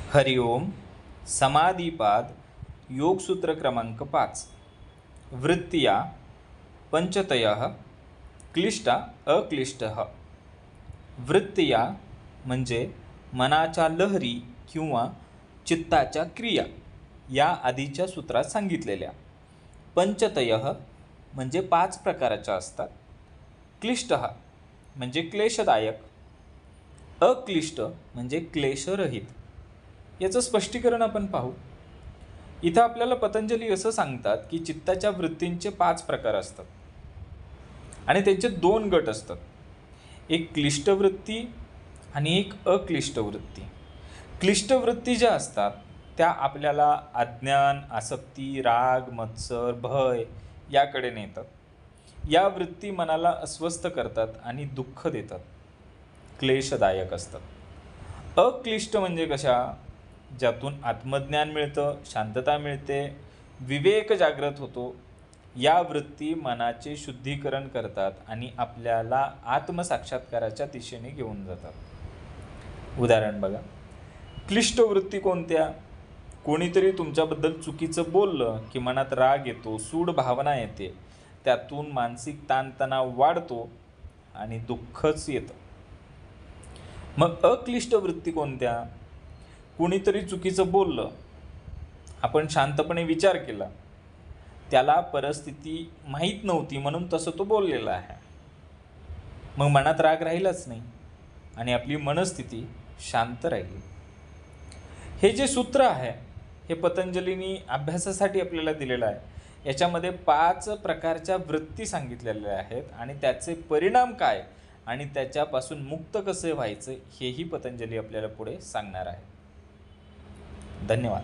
हरिओम समाधिपाद योगसूत्र क्रमांक 5 वृत्तिया पंचतयः क्लिष्टा अक्लिष्टः। वृत्तिया म्हणजे मनाच्या लहरी किंवा चित्ताच्या क्रिया या आधीच्या सूत्रात सांगितलेल्या। पंचतयः म्हणजे 5 प्रकारच्या असतात। क्लिष्टः म्हणजे क्लेशदायक, अक्लिष्ट म्हणजे क्लेशरहित। याचं स्पष्टीकरण आपण पाहू। इथं आपल्याला पतंजली असं सांगतात की चित्ताच्या वृत्तींचे 5 प्रकार असतात आणि त्यांचे 2 गट असतात, एक क्लिष्ट वृत्ती आणि एक अक्लिष्ट वृत्ती। क्लिष्ट वृत्ती ज्या असतात त्या आपल्याला अज्ञान, आसक्ती, राग, मत्सर, भय याकडे नेतात। या वृत्ती मनाला अस्वस्थ करतात आणि दुःख देतात, क्लेशदायक असतात। अक्लिष्ट म्हणजे कशा, ज्यातून आत्मज्ञान मिळतं, शांतता मिळते, विवेक जागृत होतो। या वृत्ती मनाचे शुद्धीकरण करतात आणि आपल्याला आत्मसाक्षात्काराच्या दिशेने घेऊन जातात। उदाहरण बघा, क्लिष्ट वृत्ती कोणत्या? कोणीतरी तुमच्याबद्दल चुकीचं बोललं की मनात राग येतो, सूड भावना येते, त्यातून मानसिक ताणतणाव वाढतो आणि दुःखच येतं। मग अक्लिष्ट वृत्ती कोणत्या? कोणीतरी चुकीचं बोललं, आपण शांतपणे विचार केला, त्याला परिस्थिती माहीत नव्हती म्हणून तसं तो बोललेला आहे, मग मनात राग राहिलाच नाही आणि आपली मनस्थिती शांत राहिली। हे जे सूत्र आहे हे पतंजलींनी अभ्यासासाठी आपल्याला दिलेलं आहे। याच्यामध्ये 5 प्रकारच्या वृत्ती सांगितलेल्या आहेत आणि त्याचे परिणाम काय आणि त्याच्यापासून मुक्त कसे व्हायचं हेही पतंजली आपल्याला पुढे सांगणार आहे। धन्यवाद।